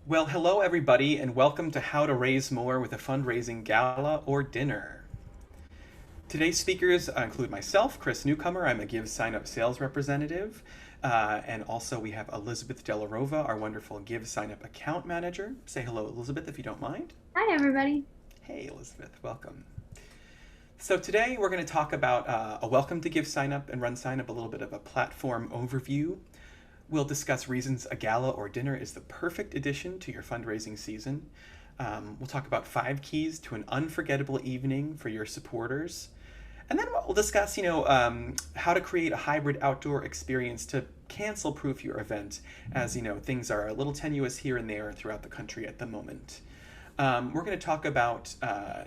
Well, hello everybody, and welcome to How to Raise More with a Fundraising Gala or Dinner. Today's speakers include myself, Chris Newcomer. I'm a GiveSignup sales representative. And also we have Elizabeth Delarova, our wonderful GiveSignup account manager. Say hello, Elizabeth, if you don't mind. Hi, everybody. Hey, Elizabeth, welcome. So today we're going to talk about a welcome to GiveSignup and RunSignup, a little bit of a platform overview. We'll discuss reasons a gala or dinner is the perfect addition to your fundraising season. We'll talk about 5 keys to an unforgettable evening for your supporters. And then we'll discuss, how to create a hybrid outdoor experience to cancel-proof your event, as things are a little tenuous here and there throughout the country at the moment. We're going to talk about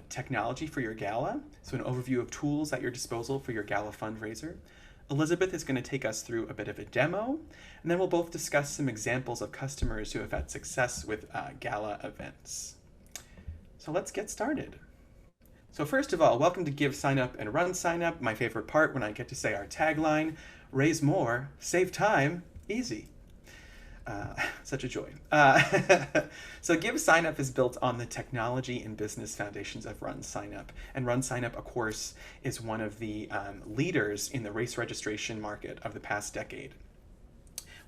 technology for your gala, so an overview of tools at your disposal for your gala fundraiser. Elizabeth is going to take us through a bit of a demo, and then we'll both discuss some examples of customers who have had success with gala events. So let's get started. So first of all, welcome to GiveSignup and RunSignup, my favorite part when I get to say our tagline, raise more, save time, easy. Such a joy. So GiveSignup is built on the technology and business foundations of RunSignup. And RunSignup, of course, is one of the leaders in the race registration market of the past decade.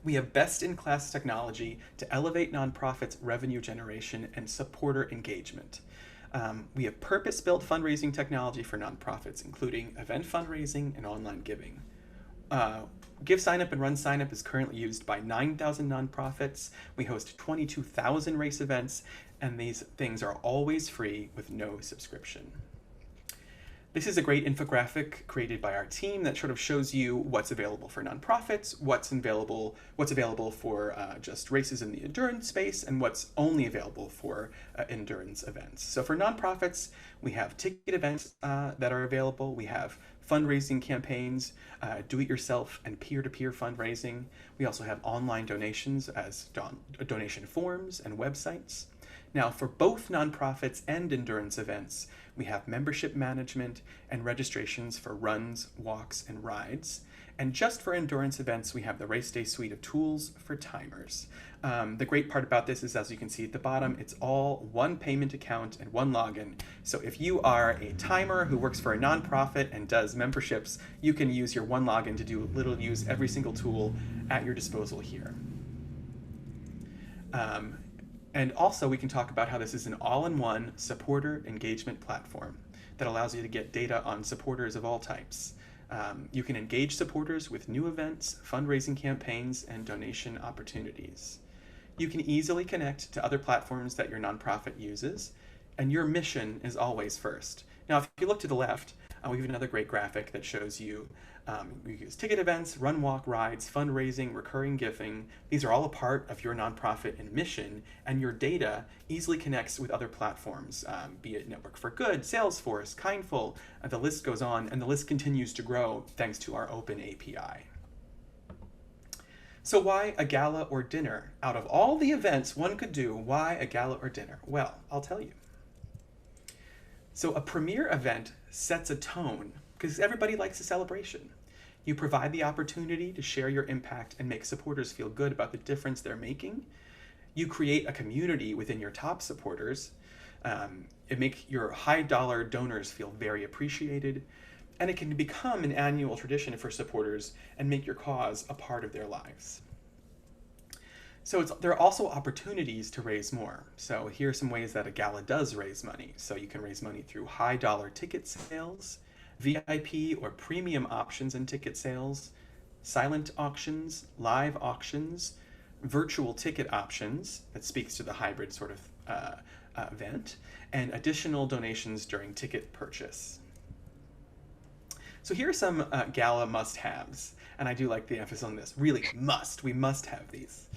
We have best-in-class technology to elevate nonprofits' revenue generation and supporter engagement. We have purpose-built fundraising technology for nonprofits, including event fundraising and online giving. GiveSignup and RunSignup is currently used by 9,000 nonprofits. We host 22,000 race events, and these things are always free with no subscription. This is a great infographic created by our team that sort of shows you what's available for nonprofits, what's available for just races in the endurance space, and what's only available for endurance events. So for nonprofits, we have ticket events that are available. We have fundraising campaigns, do-it-yourself and peer-to-peer fundraising. We also have online donations as donation forms and websites. Now, for both nonprofits and endurance events, we have membership management and registrations for runs, walks, and rides. And just for endurance events, we have the Race Day suite of tools for timers. The great part about this is, as you can see at the bottom, it's all one payment account and one login. So if you are a timer who works for a nonprofit and does memberships, you can use your one login to use every single tool at your disposal here. And also we can talk about how this is an all-in-one supporter engagement platform that allows you to get data on supporters of all types. You can engage supporters with new events, fundraising campaigns, and donation opportunities. You can easily connect to other platforms that your nonprofit uses, and your mission is always first. Now, if you look to the left, we have another great graphic that shows you we use ticket events, run, walk, rides, fundraising, recurring giving. These are all a part of your nonprofit and mission, and your data easily connects with other platforms, be it Network for Good, Salesforce, Kindful, the list goes on, and the list continues to grow thanks to our open API. So why a gala or dinner? Out of all the events one could do, why a gala or dinner? Well, I'll tell you. So a premier event sets a tone because everybody likes a celebration. You provide the opportunity to share your impact and make supporters feel good about the difference they're making. You create a community within your top supporters. It makes your high dollar donors feel very appreciated. And it can become an annual tradition for supporters and make your cause a part of their lives. So there are also opportunities to raise more. So here are some ways that a gala does raise money. So you can raise money through high dollar ticket sales, VIP or premium options and ticket sales, silent auctions, live auctions, virtual ticket options, that speaks to the hybrid sort of event, and additional donations during ticket purchase. So here are some gala must-haves, and I do like the emphasis on this. Really, we must have these.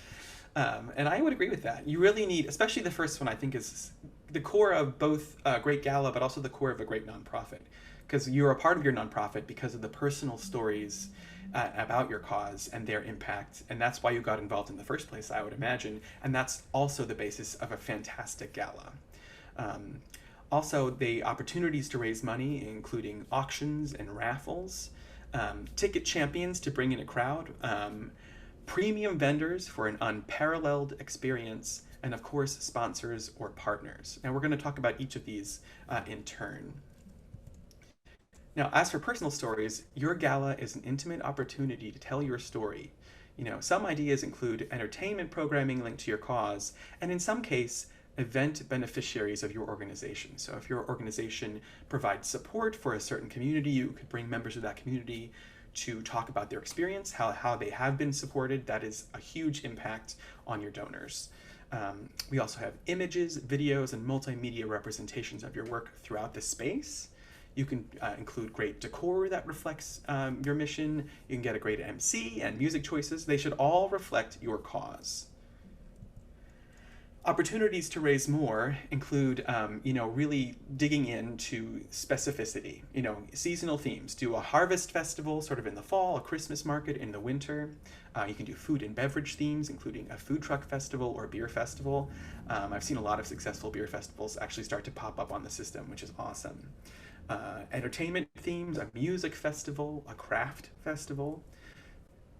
And I would agree with that. You really need, especially the first one, I think is the core of both a great gala, but also the core of a great nonprofit. Because you're a part of your nonprofit because of the personal stories about your cause and their impact. And that's why you got involved in the first place, I would imagine. And that's also the basis of a fantastic gala. Also, the opportunities to raise money, including auctions and raffles, ticket champions to bring in a crowd, premium vendors for an unparalleled experience, and of course, sponsors or partners. And we're going to talk about each of these in turn. Now, as for personal stories, your gala is an intimate opportunity to tell your story. Some ideas include entertainment programming linked to your cause, and in some case, event beneficiaries of your organization. So if your organization provides support for a certain community, you could bring members of that community to talk about their experience, how they have been supported. That is a huge impact on your donors. We also have images, videos, and multimedia representations of your work throughout the space. You can include great decor that reflects your mission. You can get a great MC and music choices. They should all reflect your cause. Opportunities to raise more include, really digging into specificity. Seasonal themes. Do a harvest festival sort of in the fall, a Christmas market in the winter. You can do food and beverage themes, including a food truck festival or beer festival. I've seen a lot of successful beer festivals actually start to pop up on the system, which is awesome. Entertainment themes, a music festival, a craft festival.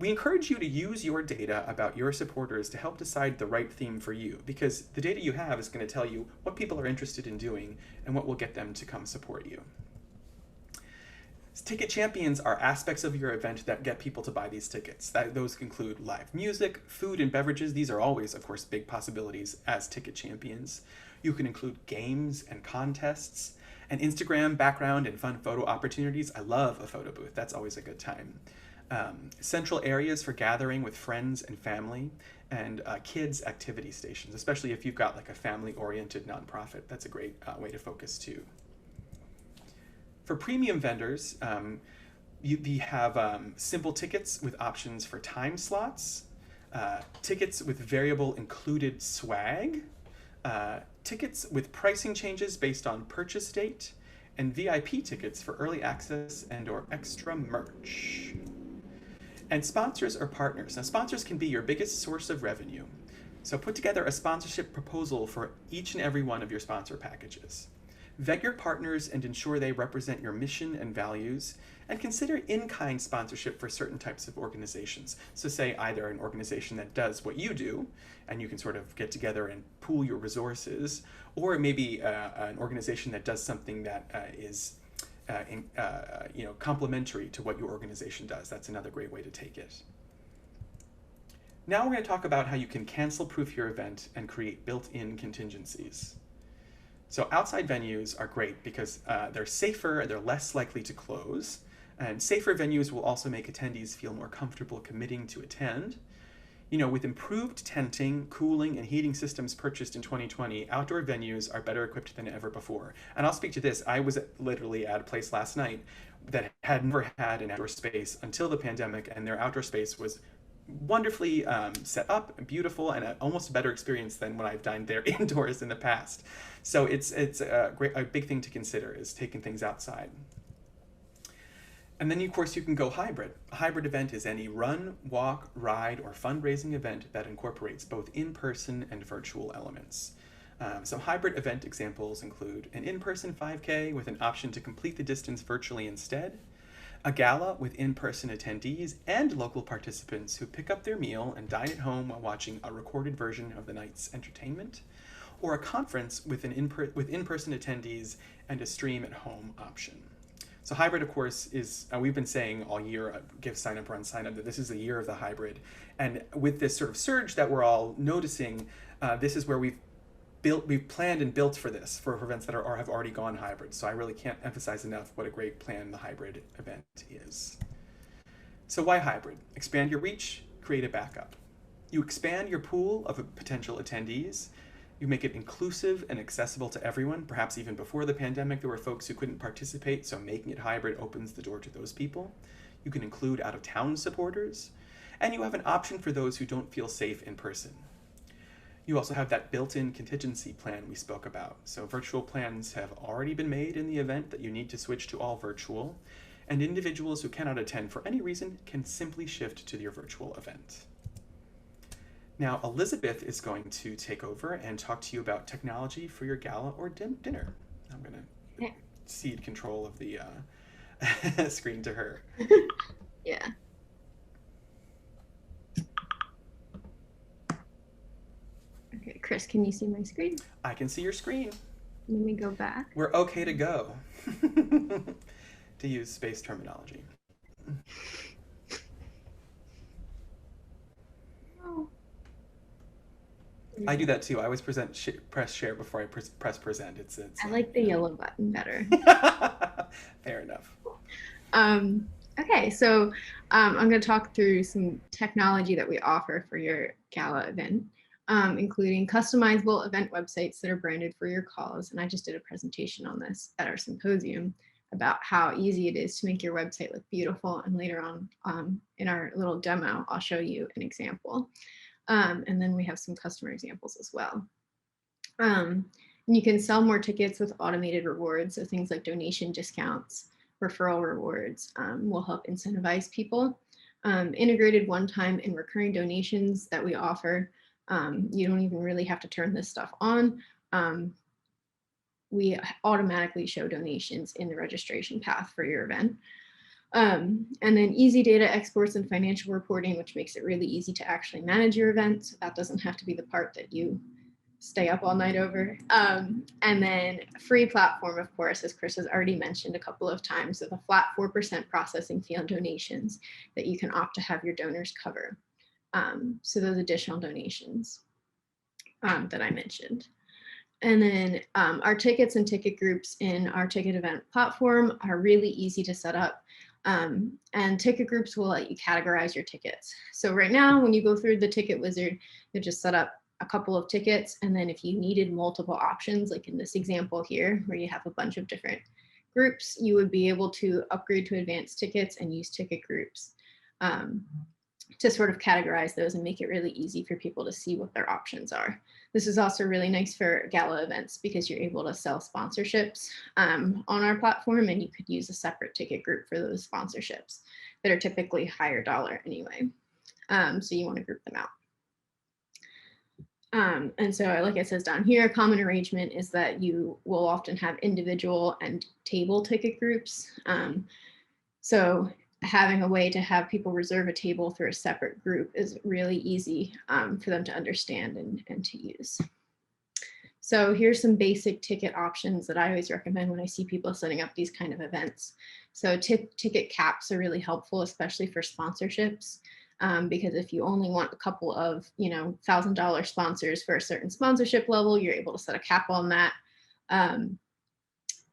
We encourage you to use your data about your supporters to help decide the right theme for you, because the data you have is going to tell you what people are interested in doing and what will get them to come support you. Ticket champions are aspects of your event that get people to buy these tickets. Those include live music, food and beverages. These are always, of course, big possibilities as ticket champions. You can include games and contests, and Instagram background and fun photo opportunities. I love a photo booth. That's always a good time. Central areas for gathering with friends and family, and kids activity stations, especially if you've got like a family-oriented nonprofit. That's a great way to focus too. For premium vendors, you have simple tickets with options for time slots, tickets with variable included swag, tickets with pricing changes based on purchase date, and VIP tickets for early access and or extra merch. And sponsors or partners. Now, sponsors can be your biggest source of revenue. So put together a sponsorship proposal for each and every one of your sponsor packages. Vet your partners and ensure they represent your mission and values, and consider in-kind sponsorship for certain types of organizations. So say either an organization that does what you do, and you can sort of get together and pool your resources, or maybe an organization that does something that is complementary to what your organization does. That's another great way to take it. Now we're going to talk about how you can cancel-proof your event and create built-in contingencies. So outside venues are great because they're safer, they're less likely to close, and safer venues will also make attendees feel more comfortable committing to attend. With improved tenting, cooling, and heating systems purchased in 2020, outdoor venues are better equipped than ever before. And I'll speak to this. I was literally at a place last night that had never had an outdoor space until the pandemic, and their outdoor space was wonderfully set up and beautiful, and almost a better experience than when I've dined there indoors in the past. So it's a big thing to consider is taking things outside. And then, of course, you can go hybrid. A hybrid event is any run, walk, ride, or fundraising event that incorporates both in-person and virtual elements. Some hybrid event examples include an in-person 5K with an option to complete the distance virtually instead, a gala with in-person attendees and local participants who pick up their meal and dine at home while watching a recorded version of the night's entertainment, or a conference with in-person attendees and a stream-at-home option. So hybrid, of course, is, we've been saying all year, GiveSignup, RunSignup, that this is the year of the hybrid. And with this sort of surge that we're all noticing, this is where we've planned and built for this, for events that have already gone hybrid. So I really can't emphasize enough what a great plan the hybrid event is. So why hybrid? Expand your reach, create a backup. You expand your pool of potential attendees. You make it inclusive and accessible to everyone. Perhaps even before the pandemic, there were folks who couldn't participate, so making it hybrid opens the door to those people. You can include out-of-town supporters, and you have an option for those who don't feel safe in person. You also have that built-in contingency plan we spoke about. So virtual plans have already been made in the event that you need to switch to all virtual, and individuals who cannot attend for any reason can simply shift to your virtual event. Now, Elizabeth is going to take over and talk to you about technology for your gala or dinner. I'm going to cede control of the screen to her. Yeah. Chris, can you see my screen? I can see your screen. Let me go back. We're okay to go. To use space terminology. Oh. I do that too. I always press share before I press present. I like the yellow button better. Fair enough. Okay, so I'm going to talk through some technology that we offer for your Gala event, including customizable event websites that are branded for your cause. And I just did a presentation on this at our symposium about how easy it is to make your website look beautiful. And later on in our little demo, I'll show you an example. And then we have some customer examples as well. And you can sell more tickets with automated rewards, so things like donation discounts, referral rewards will help incentivize people. Integrated one-time and recurring donations that we offer, you don't even really have to turn this stuff on. We automatically show donations in the registration path for your event. And then easy data exports and financial reporting, which makes it really easy to actually manage your event. So that doesn't have to be the part that you stay up all night over. And then free platform, of course, as Chris has already mentioned a couple of times, with a flat 4% processing fee on donations that you can opt to have your donors cover. So those additional donations that I mentioned. And then our tickets and ticket groups in our ticket event platform are really easy to set up. And ticket groups will let you categorize your tickets. So right now, when you go through the ticket wizard, you just set up a couple of tickets. And then if you needed multiple options, like in this example here, where you have a bunch of different groups, you would be able to upgrade to advanced tickets and use ticket groups to sort of categorize those and make it really easy for people to see what their options are. This is also really nice for gala events because you're able to sell sponsorships on our platform, and you could use a separate ticket group for those sponsorships that are typically higher dollar anyway. So you want to group them out. And so like it says down here, a common arrangement is that you will often have individual and table ticket groups. So having a way to have people reserve a table through a separate group is really easy for them to understand and to use. So here's some basic ticket options that I always recommend when I see people setting up these kind of events. So ticket caps are really helpful, especially for sponsorships. Because if you only want a couple of, $1,000 sponsors for a certain sponsorship level, you're able to set a cap on that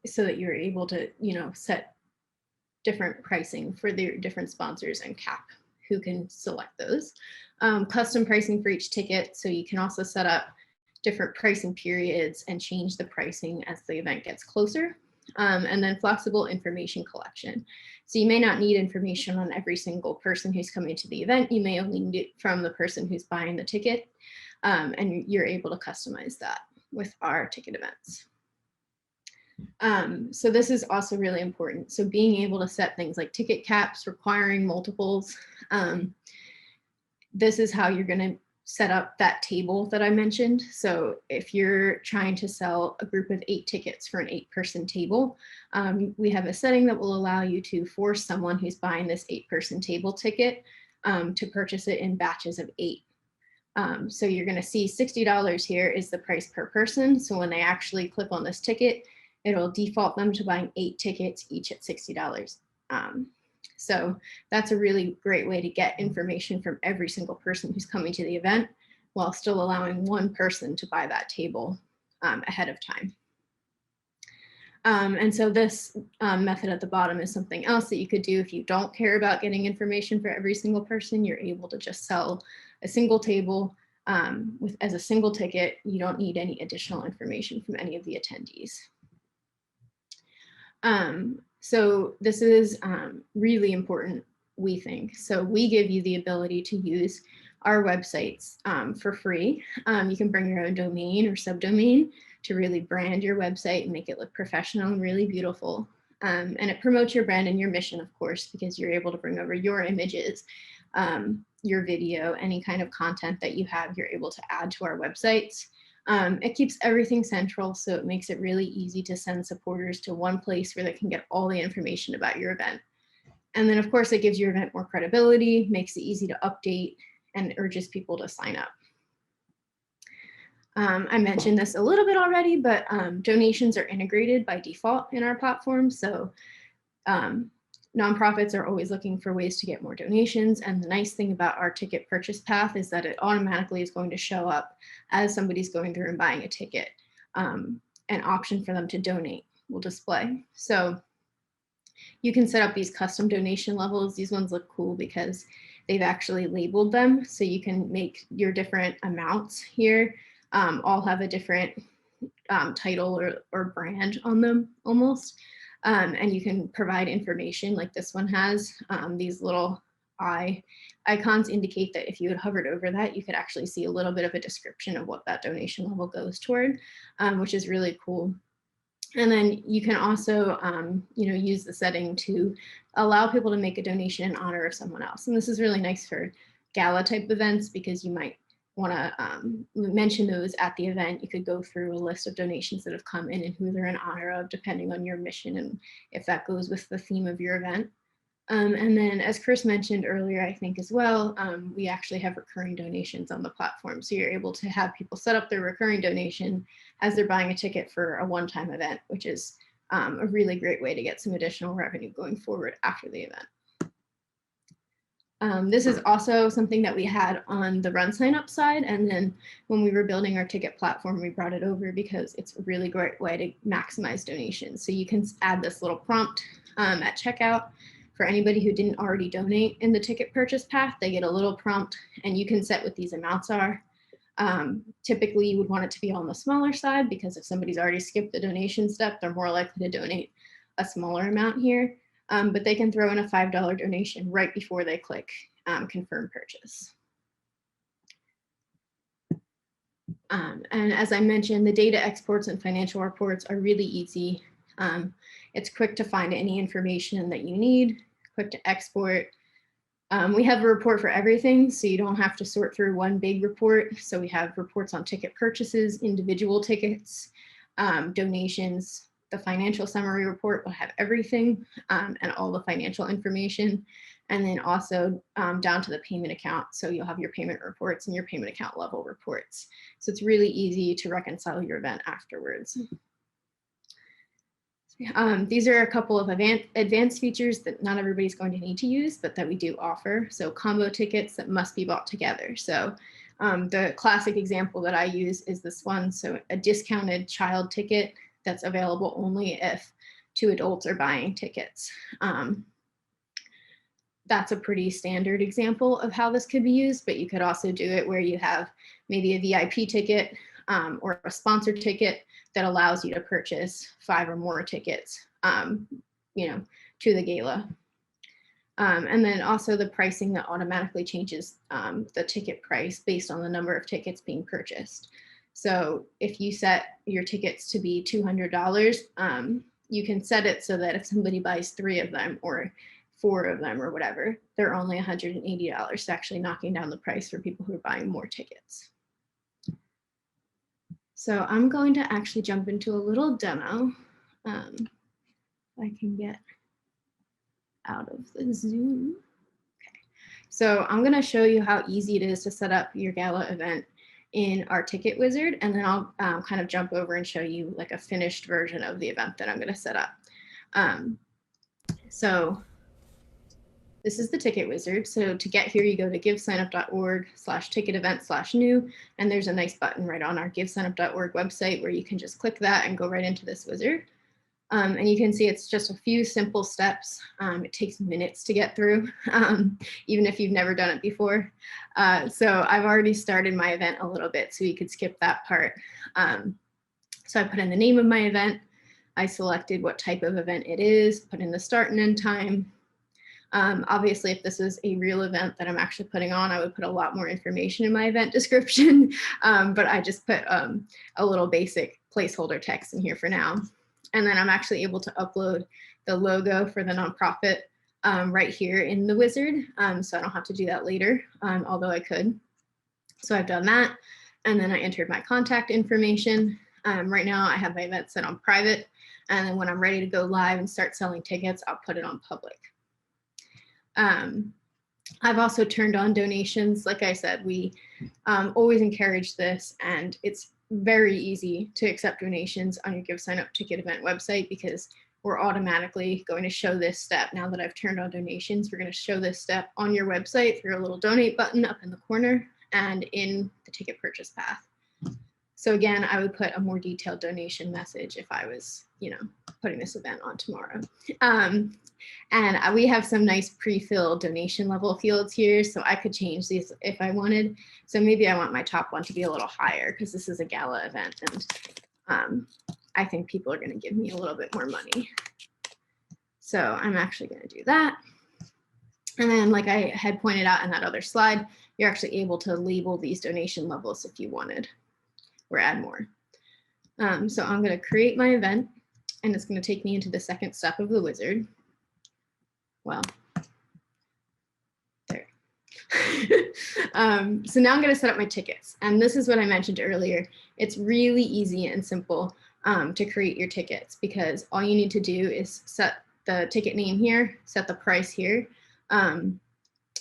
so that you're able to, set different pricing for the different sponsors and cap who can select those. Custom pricing for each ticket. So you can also set up different pricing periods and change the pricing as the event gets closer. And then flexible information collection. So you may not need information on every single person who's coming to the event. You may only need it from the person who's buying the ticket, and you're able to customize that with our ticket events. So this is also really important. So being able to set things like ticket caps, requiring multiples. This is how you're going to set up that table that I mentioned. So if you're trying to sell a group of 8 tickets for an 8-person table, we have a setting that will allow you to force someone who's buying this 8-person table ticket to purchase it in batches of 8. So you're going to see $60 here is the price per person. So when they actually click on this ticket, it'll default them to buying 8 tickets, each at $60. So that's a really great way to get information from every single person who's coming to the event while still allowing one person to buy that table ahead of time. And so this method at the bottom is something else that you could do if you don't care about getting information for every single person. You're able to just sell a single table as a single ticket. You don't need any additional information from any of the attendees. So this is really important, we think. So we give you the ability to use our websites for free. You can bring your own domain or subdomain to really brand your website and make it look professional and really beautiful. And it promotes your brand and your mission, of course, because you're able to bring over your images, your video, any kind of content that you have, you're able to add to our websites. It keeps everything central, so it makes it really easy to send supporters to one place where they can get all the information about your event. And then, of course, it gives your event more credibility, makes it easy to update, and urges people to sign up. I mentioned this a little bit already, but donations are integrated by default in our platform. So nonprofits are always looking for ways to get more donations. And the nice thing about our ticket purchase path is that it automatically is going to show up as somebody's going through and buying a ticket. An option for them to donate will display. So you can set up these custom donation levels. These ones look cool because they've actually labeled them. So you can make your different amounts here all have a different title or brand on them almost. And you can provide information like this one has. These little icons indicate that if you had hovered over that, you could actually see a little bit of a description of what that donation level goes toward, which is really cool. And then you can also, use the setting to allow people to make a donation in honor of someone else. And this is really nice for gala type events because you might want to mention those at the event. You could go through a list of donations that have come in and who they're in honor of, depending on your mission and if that goes with the theme of your event. And then as Chris mentioned earlier, I think as well, we actually have recurring donations on the platform. So you're able to have people set up their recurring donation as they're buying a ticket for a one-time event, which is a really great way to get some additional revenue going forward after the event. This is also something that we had on the RunSignup side. And then when we were building our ticket platform, we brought it over because it's a really great way to maximize donations. So you can add this little prompt at checkout. For anybody who didn't already donate in the ticket purchase path, they get a little prompt and you can set what these amounts are. Typically, you would want it to be on the smaller side because if somebody's already skipped the donation step, they're more likely to donate a smaller amount here. But they can throw in a $5 donation right before they click confirm purchase. And as I mentioned, the data exports and financial reports are really easy. It's quick to find any information that you need, quick to export. We have a report for everything, so you don't have to sort through one big report. So we have reports on ticket purchases, individual tickets, donations. The financial summary report will have everything and all the financial information. And then also down to the payment account. So you'll have your payment reports and your payment account level reports. So it's really easy to reconcile your event afterwards. These are a couple of advanced features that not everybody's going to need to use, but that we do offer. So combo tickets that must be bought together. So the classic example that I use is this one. So a discounted child ticket that's available only if 2 adults are buying tickets. That's a pretty standard example of how this could be used, but you could also do it where you have maybe a VIP ticket or a sponsored ticket that allows you to purchase 5 or more tickets, to the gala. And then also the pricing that automatically changes the ticket price based on the number of tickets being purchased. So if you set your tickets to be $200, you can set it so that if somebody buys 3 of them or 4 of them or whatever, they're only $180, actually knocking down the price for people who are buying more tickets. So I'm going to actually jump into a little demo. I can get out of the Zoom. Okay. So I'm going to show you how easy it is to set up your gala event in our ticket wizard, and then I'll kind of jump over and show you like a finished version of the event that I'm going to set up. So this is the ticket wizard. So to get here, you go to givesignup.org/ticket-event/new, and there's a nice button right on our givesignup.org website where you can just click that and go right into this wizard. And you can see it's just a few simple steps. It takes minutes to get through, even if you've never done it before. So I've already started my event a little bit, so you could skip that part. So I put in the name of my event. I selected what type of event it is, put in the start and end time. Obviously, if this is a real event that I'm actually putting on, I would put a lot more information in my event description, but I just put a little basic placeholder text in here for now. And then I'm actually able to upload the logo for the nonprofit right here in the wizard, so I don't have to do that later, although I could. So I've done that, and then I entered my contact information. Right now, I have my event set on private, and then when I'm ready to go live and start selling tickets, I'll put it on public. I've also turned on donations. Like I said, we always encourage this, and it's very easy to accept donations on your GiveSignup ticket event website, because we're automatically going to show this step. Now that I've turned on donations, we're going to show this step on your website through a little donate button up in the corner and in the ticket purchase path. So again, I would put a more detailed donation message if I was, putting this event on tomorrow. And we have some nice pre-filled donation level fields here, so I could change these if I wanted. So maybe I want my top one to be a little higher because this is a gala event, and I think people are going to give me a little bit more money. So I'm actually going to do that. And then, like I had pointed out in that other slide, you're actually able to label these donation levels if you wanted, or add more. So I'm going to create my event, and it's going to take me into the second step of the wizard. Well, there. So now I'm going to set up my tickets. And this is what I mentioned earlier. It's really easy and simple to create your tickets, because all you need to do is set the ticket name here, set the price here, and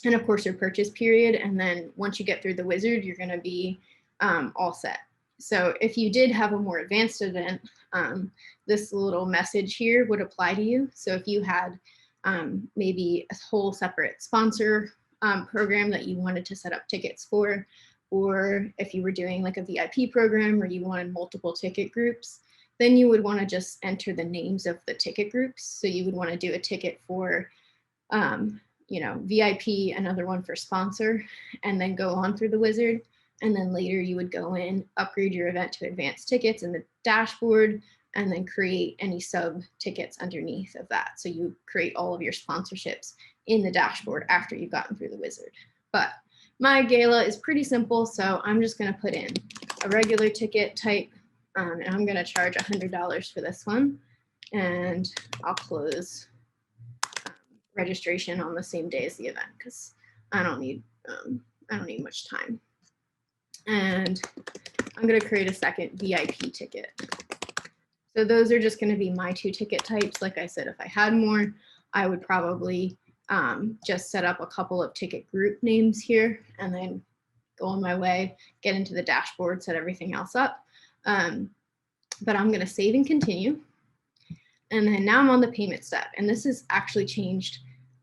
of course your purchase period. And then once you get through the wizard, you're going to be all set. So if you did have a more advanced event, this little message here would apply to you. So if you had maybe a whole separate sponsor program that you wanted to set up tickets for, or if you were doing like a VIP program where you wanted multiple ticket groups, then you would want to just enter the names of the ticket groups. So you would want to do a ticket for, VIP, another one for sponsor, and then go on through the wizard. And then later you would go in, upgrade your event to advanced tickets in the dashboard, and then create any sub tickets underneath of that. So you create all of your sponsorships in the dashboard after you've gotten through the wizard. But my gala is pretty simple, so I'm just going to put in a regular ticket type, and I'm going to charge $100 for this one, and I'll close registration on the same day as the event because I don't need much time. And I'm going to create a second VIP ticket. So those are just going to be my two ticket types. Like I said, if I had more, I would probably just set up a couple of ticket group names here and then go on my way, get into the dashboard, set everything else up. But I'm going to save and continue. And then now I'm on the payment step. And this has actually changed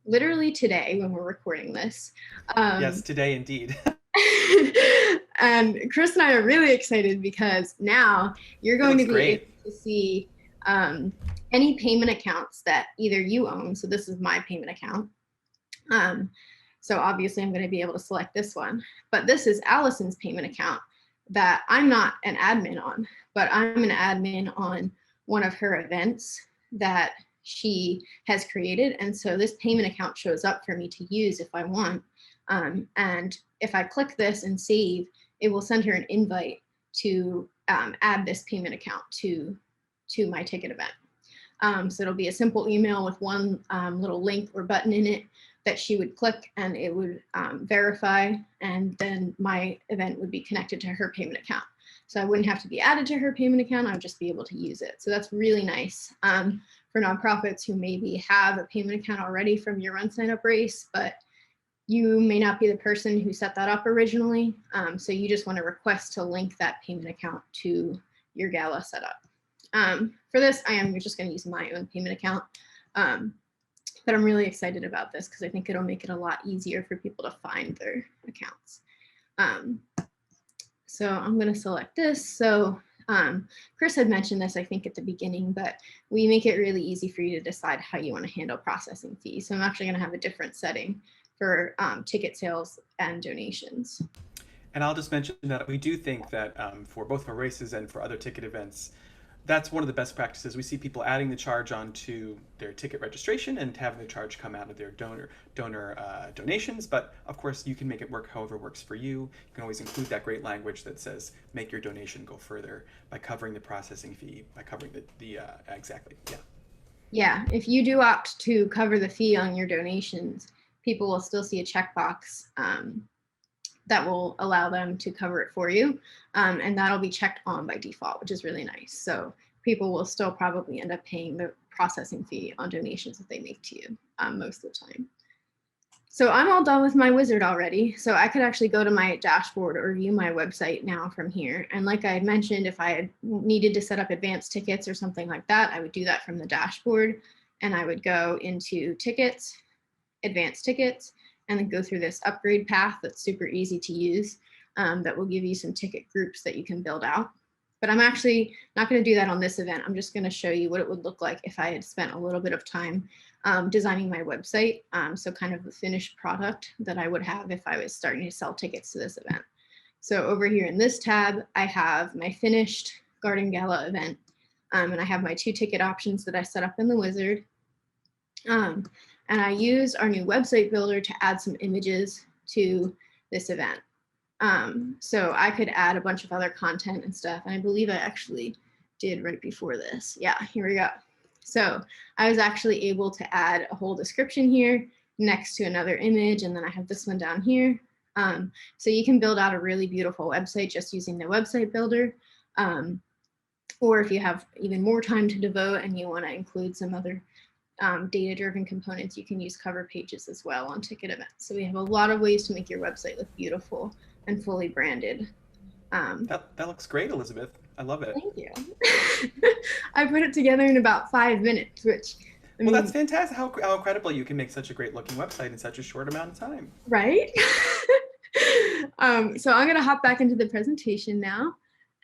literally today when we're recording this. Yes, today indeed. And Chris and I are really excited because now you're going to be able to see any payment accounts that either you own. So this is my payment account. So obviously I'm going to be able to select this one, but this is Allison's payment account that I'm not an admin on, but I'm an admin on one of her events that she has created. And so this payment account shows up for me to use if I want. And if I click this and save, it will send her an invite to add this payment account to my ticket event. So it'll be a simple email with one little link or button in it that she would click, and it would verify, and then my event would be connected to her payment account. So I wouldn't have to be added to her payment account. I would just be able to use it. So that's really nice for nonprofits who maybe have a payment account already from your RunSignup race, but you may not be the person who set that up originally. So you just want to request to link that payment account to your Gala setup. For this, I am just going to use my own payment account. But I'm really excited about this because I think it'll make it a lot easier for people to find their accounts. So I'm going to select this. So Chris had mentioned this, I think, at the beginning, but we make it really easy for you to decide how you want to handle processing fees. So I'm actually going to have a different setting for ticket sales and donations. And I'll just mention that we do think that for both our races and for other ticket events, that's one of the best practices. We see people adding the charge onto their ticket registration and having the charge come out of their donor donations. But of course, you can make it work however works for you. You can always include that great language that says, make your donation go further by covering the processing fee, by covering the exactly, yeah. Yeah, if you do opt to cover the fee on your donations, people will still see a checkbox that will allow them to cover it for you. And that'll be checked on by default, which is really nice. So people will still probably end up paying the processing fee on donations that they make to you most of the time. So I'm all done with my wizard already. So I could actually go to my dashboard or view my website now from here. And like I had mentioned, if I had needed to set up advanced tickets or something like that, I would do that from the dashboard. And I would go into tickets, advanced tickets, and then go through this upgrade path that's super easy to use, that will give you some ticket groups that you can build out. But I'm actually not going to do that on this event. I'm just going to show you what it would look like if I had spent a little bit of time designing my website. So kind of the finished product that I would have if I was starting to sell tickets to this event. So over here in this tab, I have my finished Garden Gala event. And I have my 2 ticket options that I set up in the wizard. And I used our new website builder to add some images to this event. So I could add a bunch of other content and stuff. And I believe I actually did right before this. Yeah, here we go. So I was actually able to add a whole description here next to another image. And then I have this one down here. So you can build out a really beautiful website just using the website builder. Or if you have even more time to devote and you want to include some other data-driven components, you can use cover pages as well on ticket events. So we have a lot of ways to make your website look beautiful and fully branded. That looks great, Elizabeth. I love it. Thank you. I put it together in about 5 minutes, which I mean, well, that's fantastic. How incredible you can make such a great looking website in such a short amount of time. Right? So I'm going to hop back into the presentation now,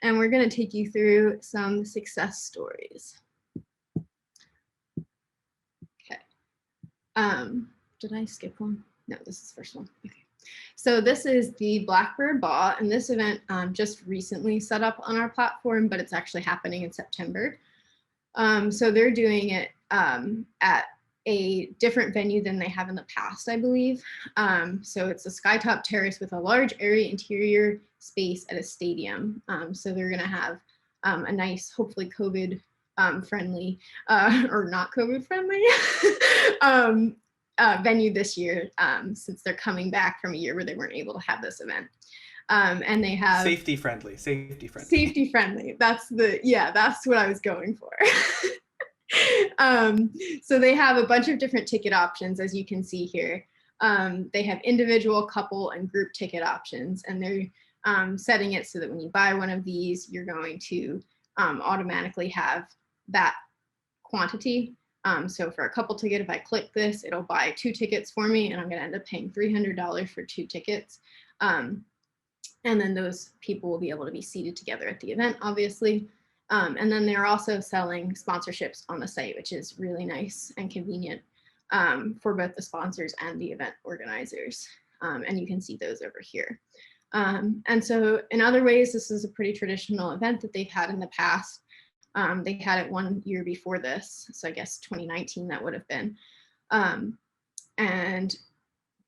and we're going to take you through some success stories. Okay. Did I skip one? No, this is the first one. Okay. So this is the Blackbird Ball, and this event just recently set up on our platform, but it's actually happening in September. So they're doing it at a different venue than they have in the past, I believe. So it's a skytop terrace with a large area interior space at a stadium. So they're going to have a nice, hopefully COVID friendly, or not COVID friendly, venue this year, since they're coming back from a year where they weren't able to have this event. And they have safety friendly. That's what I was going for. So they have a bunch of different ticket options, as you can see here. They have individual, couple, and group ticket options, and they're setting it so that when you buy one of these, you're going to automatically have that quantity. So for a couple ticket, if I click this, it'll buy 2 tickets for me, and I'm going to end up paying $300 for 2 tickets. And then those people will be able to be seated together at the event, obviously. And then they're also selling sponsorships on the site, which is really nice and convenient for both the sponsors and the event organizers. And you can see those over here. And so in other ways, this is a pretty traditional event that they've had in the past. They had it 1 year before this, so I guess 2019 that would have been. And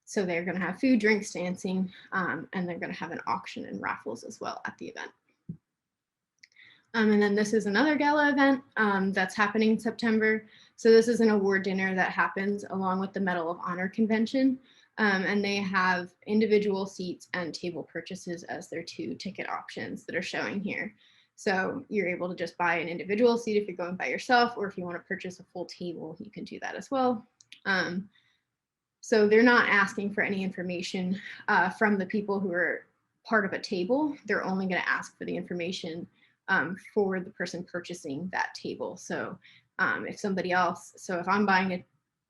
so they're going to have food, drinks, dancing, and they're going to have an auction and raffles as well at the event. And then this is another gala event that's happening in September. So this is an award dinner that happens along with the Medal of Honor convention. And they have individual seats and table purchases as their 2 ticket options that are showing here. So you're able to just buy an individual seat if you're going by yourself, or if you want to purchase a full table, you can do that as well. So they're not asking for any information from the people who are part of a table. They're only going to ask for the information for the person purchasing that table. So if somebody else, so if I'm buying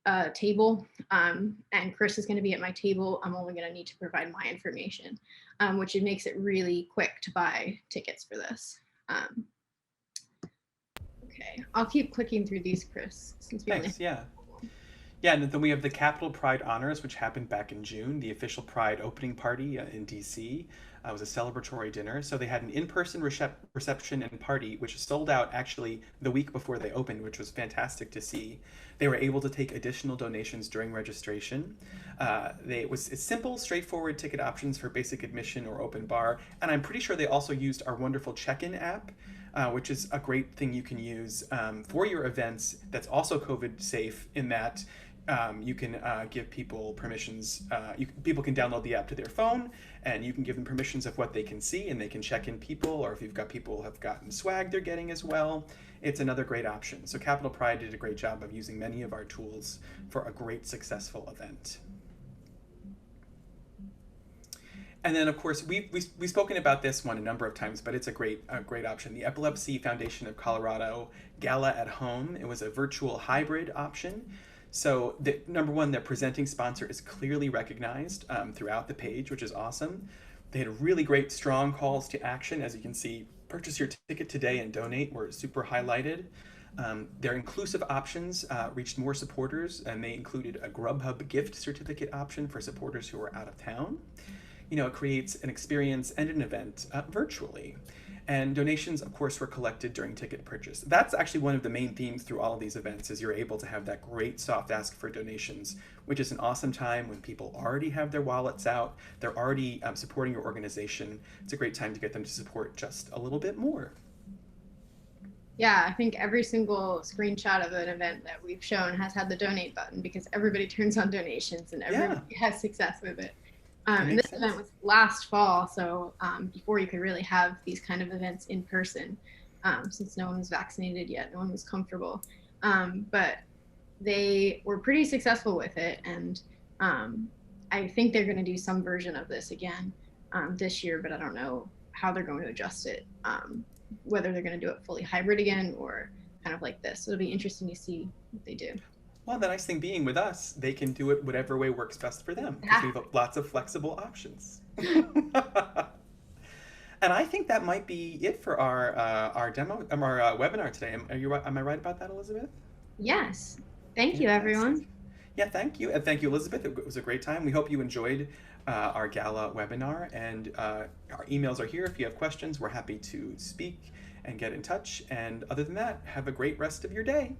a table and Chris is going to be at my table, I'm only going to need to provide my information, which it makes it really quick to buy tickets for this. Okay, I'll keep clicking through these, Chris. Thanks, yeah. Yeah, and then we have the Capitol Pride Honors, which happened back in June. The official Pride opening party in D.C. Was a celebratory dinner. So they had an in-person reception and party, which sold out actually the week before they opened, which was fantastic to see. They were able to take additional donations during registration. It's simple, straightforward ticket options for basic admission or open bar. And I'm pretty sure they also used our wonderful check-in app, which is a great thing you can use for your events that's also COVID safe in that you can give people permissions. People can download the app to their phone, and you can give them permissions of what they can see, and they can check in people, or if you've got people who have gotten swag they're getting as well. It's another great option. So Capitol Pride did a great job of using many of our tools for a great successful event. And then, of course, we've spoken about this one a number of times, but it's a great option. The Epilepsy Foundation of Colorado Gala at Home. It was a virtual hybrid option. So, number one, their presenting sponsor is clearly recognized throughout the page, which is awesome. They had really great, strong calls to action. As you can see, purchase your ticket today and donate were super highlighted. Their inclusive options reached more supporters, and they included a Grubhub gift certificate option for supporters who are out of town. It creates an experience and an event virtually. And donations, of course, were collected during ticket purchase. That's actually one of the main themes through all of these events is you're able to have that great soft ask for donations, which is an awesome time when people already have their wallets out, they're already supporting your organization. It's a great time to get them to support just a little bit more. Yeah, I think every single screenshot of an event that we've shown has had the donate button because everybody turns on donations and everybody has success with it. And this event was last fall, so before you could really have these kind of events in person, since no one was vaccinated yet, no one was comfortable. But they were pretty successful with it, and I think they're going to do some version of this again this year, but I don't know how they're going to adjust it, whether they're going to do it fully hybrid again or kind of like this. So it'll be interesting to see what they do. Well, the nice thing being with us, they can do it whatever way works best for them because we have lots of flexible options. And I think that might be it for our demo, our webinar today. Am I right about that, Elizabeth? Yes. Thank you, everyone. Yeah, thank you. And thank you, Elizabeth. It was a great time. We hope you enjoyed our Gala webinar. And our emails are here. If you have questions, we're happy to speak and get in touch. And other than that, have a great rest of your day.